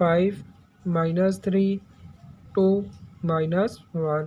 5 -3 2 -1.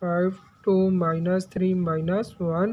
5 2 -3 -1.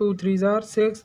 2 3 6.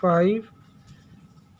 5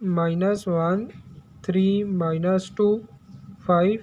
-1 3 -2 5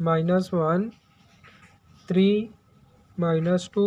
-1 3 -2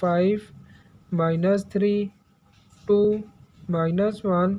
5 -3 2 -1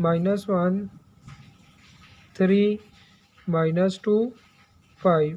-1 3 -2 5.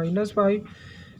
-5.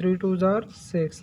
3 2 6.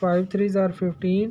5 3 15,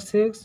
6,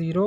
0,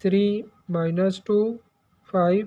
3 -2 5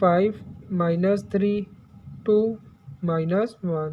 5 -3 2 -1.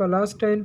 +10.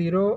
0,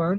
1.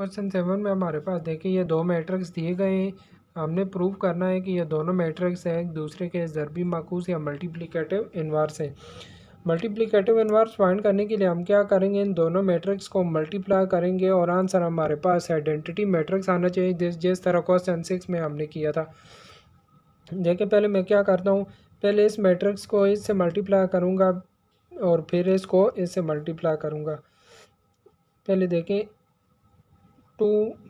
Question 7 में हमारे पास देखिए ये दो मैट्रिक्स दिए गए हैं। हमने प्रूव करना है कि ये दोनों मैट्रिक्स एक दूसरे के ज़रबी माकूस या मल्टीप्लिकेटिव इन्वर्स हैं। मल्टीप्लिकेटिव इन्वर्स फाइंड करने के लिए हम क्या करेंगे, इन दोनों मैट्रिक्स को मल्टीप्लाई करेंगे और आंसर हमारे पास आइडेंटिटी मैट्रिक्स आना चाहिए, जिस तरह क्वेश्चन 6 में हमने किया था। देखिए पहले मैं क्या करता हूँ, पहले इस मैट्रिक्स को इससे मल्टीप्लाई करूँगा और फिर इसको इससे मल्टीप्लाई करूँगा। पहले देखें 2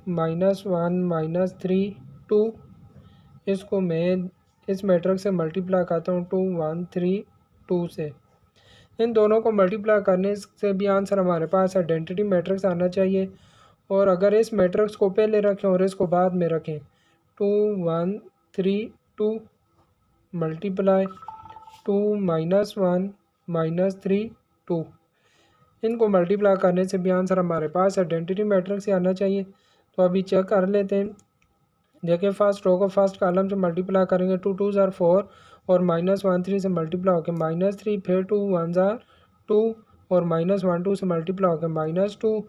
-1 -3 2, इसको मैं इस मैट्रिक्स से मल्टीप्लाई करता हूँ 2 1 3 2 से। इन दोनों को मल्टीप्लाई करने से भी आंसर हमारे पास आइडेंटिटी मैट्रिक्स आना चाहिए। और अगर इस मैट्रिक्स को पहले रखें और इसको बाद में रखें 2 1 3 2 मल्टीप्लाई 2 -1 -3 2, इनको मल्टीप्लाई करने से भी आंसर हमारे पास आइडेंटिटी मैट्रिक्स ही आना चाहिए। तो अभी चेक कर लेते हैं। देखिए फर्स्ट रो को फर्स्ट कॉलम से मल्टीप्लाई करेंगे 2 2 ज़ार 4 और -1 3 से मल्टीप्लाई होकर -3, फिर 2 1 ज़ार 2 और -1 2 से मल्टीप्लाई होकर -2।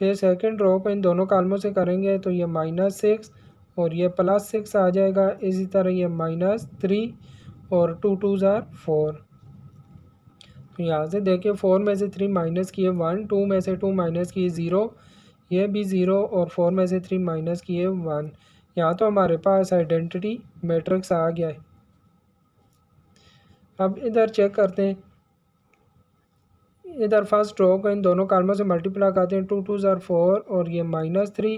फिर सेकंड रो को इन दोनों कॉलमों से करेंगे तो ये -6 और ये +6 आ जाएगा। इसी तरह ये -3 और 2 2 ज़ार 4। तो यहाँ से देखिए 4 में से 3 माइनस किए 1, 2 में से 2 माइनस किए 0, ये भी 0 और 4 में से 3 माइनस किए 1। यहाँ तो हमारे पास आइडेंटिटी मैट्रिक्स आ गया है। अब इधर चेक करते हैं, इधर फर्स्ट रो को इन दोनों कॉलमों से मल्टीप्लाई करते हैं 2 2 ज़ार 4 और ये -3,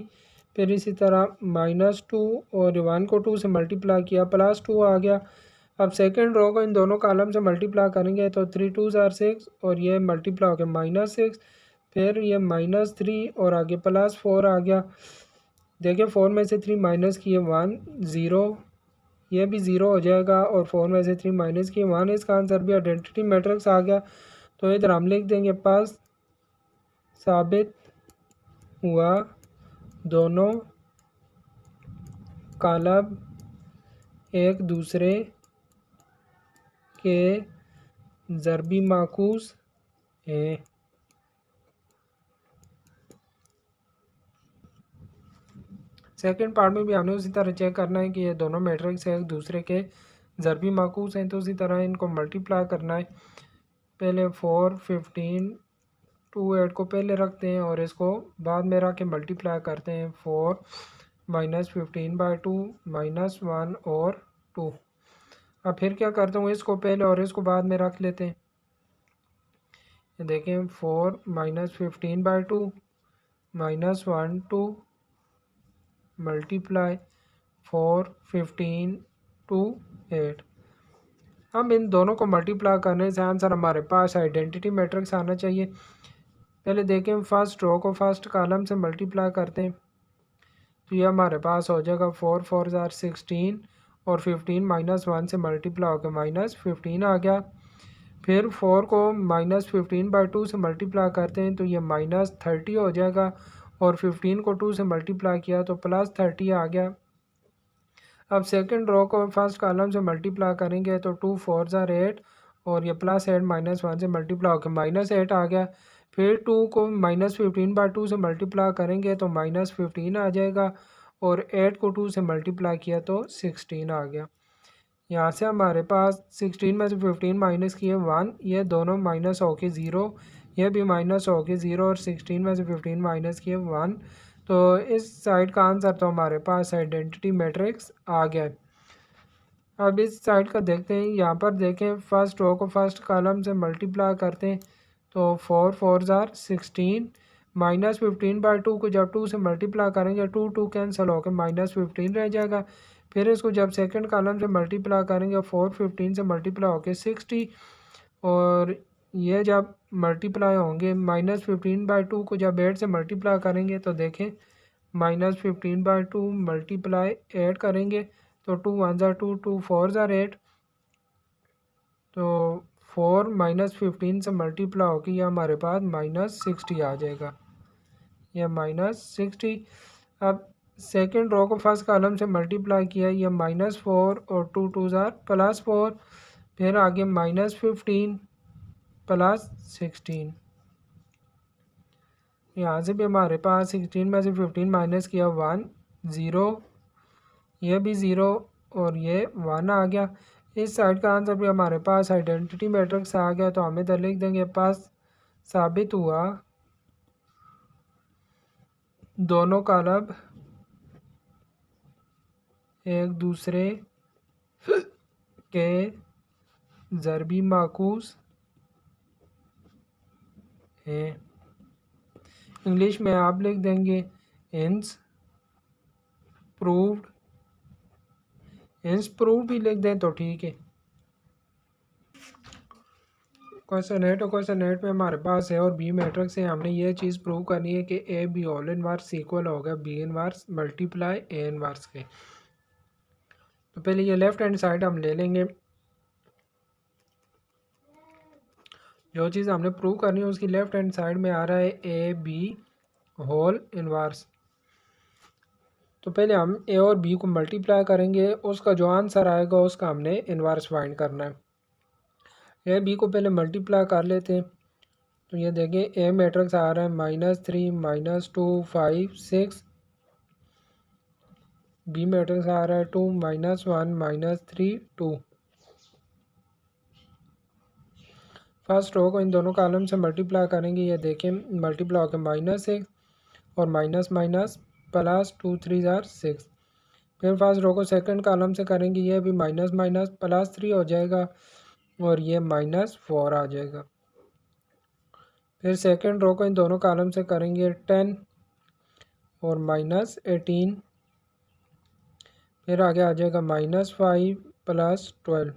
फिर इसी तरह -2 और 1 को 2 से मल्टीप्लाई किया +2 आ गया। अब सेकंड रो को इन दोनों कॉलम से मल्टीप्लाई करेंगे तो 3 2 ज़ार 6 और ये मल्टीप्लाई हो गया -6, फिर ये -3 और आगे +4 आ गया। देखिए 4 में से 3 माइनस किए 1 0, ये भी 0 हो जाएगा और 4 में से 3 माइनस किए 1, इसका आंसर भी आइडेंटिटी मैट्रिक्स आ गया। तो इधर हम लिख देंगे पास साबित हुआ दोनों कॉलम एक दूसरे के ज़रबी माकूस हैं। सेकंड पार्ट में भी हमें उसी तरह चेक करना है कि ये दोनों मैट्रिक्स एक दूसरे के ज़रबी माकूस हैं, तो उसी तरह इनको मल्टीप्लाई करना है। पहले 4 15 2 8 को पहले रखते हैं और इसको बाद में रख के मल्टीप्लाई करते हैं 4 -15/2 -1 और 2। अब फिर क्या करता हूँ, इसको पहले और इसको बाद में रख लेते हैं। ये देखें 4 -15/2 -1 2 मल्टीप्लाई 4 15 2 8। अब इन दोनों को मल्टीप्लाई करने से आंसर हमारे पास आइडेंटिटी मैट्रिक्स आना चाहिए। पहले देखें फर्स्ट रो को फर्स्ट कॉलम से मल्टीप्लाई करते हैं तो ये हमारे पास हो जाएगा 4 4 ज़ार 16 और 15 -1 से मल्टीप्लाई होकर -15 आ गया। फिर 4 को -15/2 से मल्टीप्लाई करते हैं तो ये -30 हो जाएगा और 15 को 2 से मल्टीप्लाई किया तो +30 आ गया। अब सेकंड रो को फर्स्ट कॉलम से मल्टीप्लाई करेंगे तो 2 4 ज़ार 8 और ये +8 -1 से मल्टीप्लाई होकर -8 आ गया। फिर 2 को -15/2 से मल्टीप्लाई करेंगे तो -15 आ जाएगा और 8 को 2 से मल्टीप्लाई किया तो 16 आ गया। यहाँ से हमारे पास 16 में से 15 माइनस किए 1, ये दोनों माइनस हो के 0, ये भी माइनस हो के 0 और 16 में से 15 माइनस किए 1। तो इस साइड का आंसर तो हमारे पास आइडेंटिटी मैट्रिक्स आ गया। अब इस साइड का देखते हैं, यहाँ पर देखें फर्स्ट रो को फर्स्ट कॉलम से मल्टीप्लाई करते हैं तो 4 4 ज़ार 16 -15/2 को जब 2 से मल्टीप्लाई करेंगे 2 2 कैंसिल होकर -15 रह जाएगा। फिर इसको जब सेकंड कॉलम से मल्टीप्लाई करेंगे 4 15 से मल्टीप्लाई होकर 60 और ये जब मल्टीप्लाई होंगे -15/2 को जब 8 से मल्टीप्लाई करेंगे तो देखें -15/2 मल्टीप्लाई 8 करेंगे तो 2 1 ज़ार 2 2 4 ज़ार 8, तो 4 -15 से मल्टीप्लाई होकर यह हमारे पास -60 आ जाएगा, यह -60। अब सेकंड रो को फर्स्ट कॉलम से मल्टीप्लाई किया, यह -4 और 2 2 ज़ार +4, फिर आगे -15 +16, यहाँ से भी हमारे पास 16 में से 15 माइनस किया 1 0, ये भी 0 और ये 1 आ गया। इस साइड का आंसर भी हमारे पास आइडेंटिटी मैट्रिक्स आ गया, तो हम इधर लिख देंगे पास साबित हुआ दोनों कॉलम एक दूसरे के ज़रबी माकूस हैं। इंग्लिश में आप लिख देंगे इंस प्रूव्ड, इंस प्रूव्ड भी लिख दें तो ठीक है। क्वेश्चन 8 और क्वेश्चन 8 में हमारे पास ए और बी मैट्रिक्स से हमने ये चीज़ प्रूव करनी है कि A B whole inverse equal होगा B inverse multiply A inverse के। तो पहले ये लेफ्ट हैंड साइड हम ले लेंगे, जो चीज़ हमने प्रूव करनी है उसकी लेफ्ट हैंड साइड में आ रहा है ए बी होल इनवर्स। तो पहले हम ए और बी को मल्टीप्लाई करेंगे, उसका जो आंसर आएगा उसका हमने इनवर्स फाइंड करना है। ए बी को पहले मल्टीप्लाई कर लेते हैं, तो ये देखें ए मैट्रिक्स आ रहा है -3 -2 5 6, बी मैट्रिक्स आ रहा है 2 -1 -3 2। फर्स्ट रो को इन दोनों कॉलम से मल्टीप्लाई करेंगे, ये देखें मल्टीप्लाई होकर -6 और माइनस माइनस प्लस 2 3 6। फिर फर्स्ट रो को सेकंड कॉलम से करेंगे, ये भी माइनस माइनस प्लस 3 हो जाएगा और ये -4 आ जाएगा। फिर सेकंड रो को इन दोनों कॉलम से करेंगे 10 और -18, फिर आगे आ जाएगा -5 प्लस 12।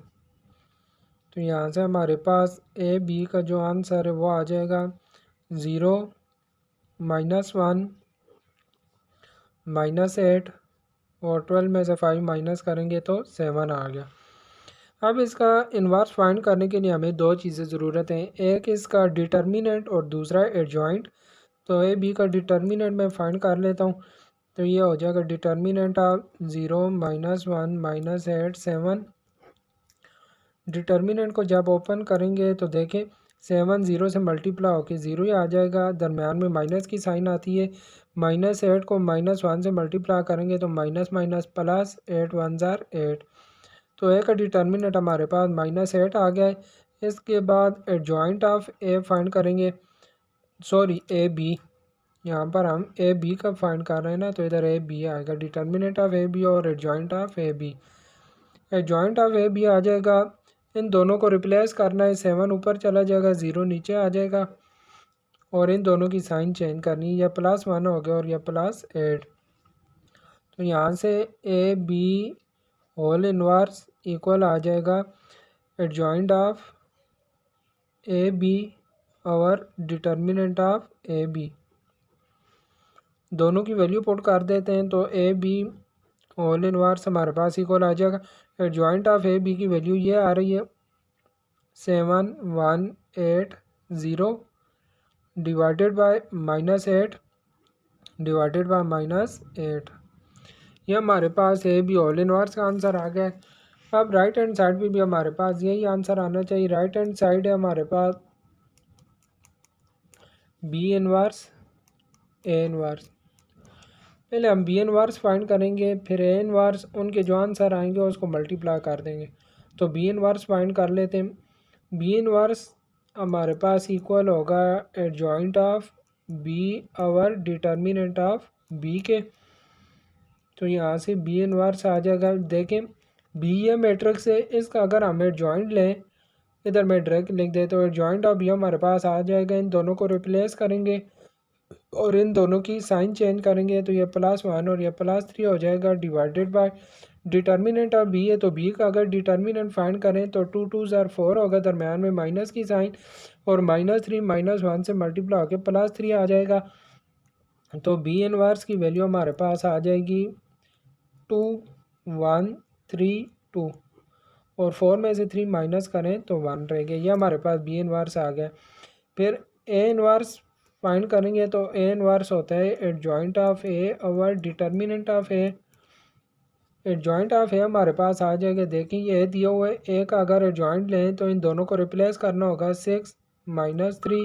तो यहाँ से हमारे पास ए बी का जो आंसर है वो आ जाएगा 0 -1 -8 और 12 में से 5 माइनस करेंगे तो 7 आ गया। अब इसका इन्वर्स फाइंड करने के लिए हमें दो चीज़ें ज़रूरत हैं, एक इसका डिटर्मिनेंट और दूसरा एडजॉइंट। तो ए बी का डिटर्मिनेंट मैं फाइंड कर लेता हूँ, तो ये हो जाएगा डिटर्मिनेंट ऑफ 0 -1 -8 7। डिटर्मिनेंट को जब ओपन करेंगे तो देखें 7 0 से मल्टीप्लाई होकर 0 ही आ जाएगा, दरम्यान में माइनस की साइन आती है। -8 को -1 से मल्टीप्लाई करेंगे तो माइनस माइनस प्लस 8 1 8। तो ए का डिटर्मिनेंट हमारे पास -8 आ गया है। इसके बाद एडजॉइंट ऑफ ए फाइंड करेंगे, सॉरी ए बी, यहाँ पर हम ए बी का फाइंड कर रहे हैं ना, तो इधर ए बी आएगा, डिटर्मिनेंट ऑफ ए बी और adjoint of A B. Adjoint of A B आ जाएगा, इन दोनों को रिप्लेस करना है, 7 ऊपर चला जाएगा 0 नीचे आ जाएगा और इन दोनों की साइन चेंज करनी है, यह +1 हो गया और यह +8। तो यहाँ से A B whole inverse equal आ जाएगा एडजॉइंट ऑफ ए बी और डिटर्मिनेंट ऑफ ए बी। दोनों की वैल्यू पुट कर देते हैं, तो ए बी होल इनवर्स हमारे पास इक्वल आ जाएगा, एडजॉइंट ऑफ ए बी की वैल्यू ये आ रही है 7 1 8 0 डिवाइडेड बाय -8 डिवाइडेड बाय -8। ये हमारे पास ए बी होल इनवर्स का आंसर आ गया है। अब राइट हैंड साइड पे भी हमारे पास यही आंसर आना चाहिए। राइट हैंड साइड है हमारे पास बी इनवर्स ए इनवर्स। पहले हम बी इनवर्स फाइंड करेंगे, फिर ए इनवर्स, उनके जो आंसर आएंगे उसको मल्टीप्लाई कर देंगे। तो बी इनवर्स फाइंड कर लेते हैं। बी इनवर्स हमारे पास इक्वल होगा एडजॉइंट ऑफ बी और डिटर्मिनेंट ऑफ बी के। तो यहाँ से बी इनवर्स आ जाएगा। देखें बी ये मैट्रिक्स है, इसका अगर हम एडजॉइंट लें, इधर मैं डायरेक्ट लिख देता हूँ, एडजॉइंट ऑफ बी हमारे पास आ जाएगा। इन दोनों को रिप्लेस करेंगे और इन दोनों की साइन चेंज करेंगे, तो ये +1 और ये +3 हो जाएगा divided by determinant of B है। तो बी का अगर डिटर्मिनेंट फाइंड करें तो 2 2 4 होगा, दरम्यान में माइनस की साइन और -3 -1 से मल्टीप्लाई होकर +3 आ जाएगा। तो बी इनवर्स की वैल्यू हमारे पास आ जाएगी 2 1 3 2 और 4 में से 3 माइनस करें तो 1 रह गया। ये हमारे पास बी इनवर्स आ गया। फिर ए इनवर्स फाइंड करेंगे, तो ए इनवर्स होता है एडजॉइंट ऑफ ए और determinant of A. Adjoint of A हमारे पास आ जाएगा। देखें ये दिया हुआ है, ए का अगर एडजॉइंट लें तो इन दोनों को रिप्लेस करना होगा, 6 -3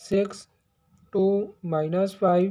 6 2 -5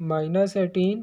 -18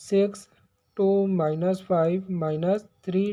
6 2 -5 -3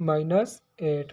-8.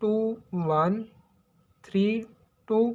2 1 3 2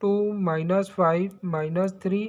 2 -5 -3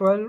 12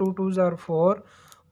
2 2 are 4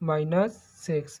-6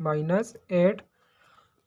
-8.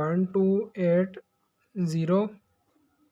1 2 8 0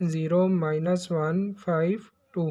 0 -1 5 2.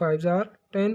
5 are 10.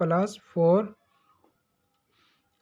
+4.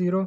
0،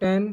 10،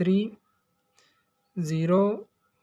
3، 0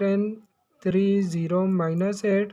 10 3 0 -8.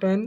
10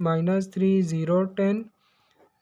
-3 0 10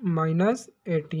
-80.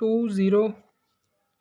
2 0.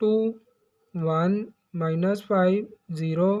2 1 -5 0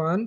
1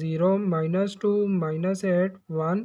0 -2 -8 1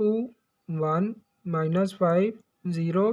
2 1 -5 0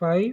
5,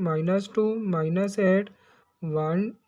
-2 -8 1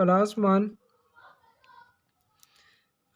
+1.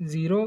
0.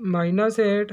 -8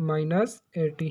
-80.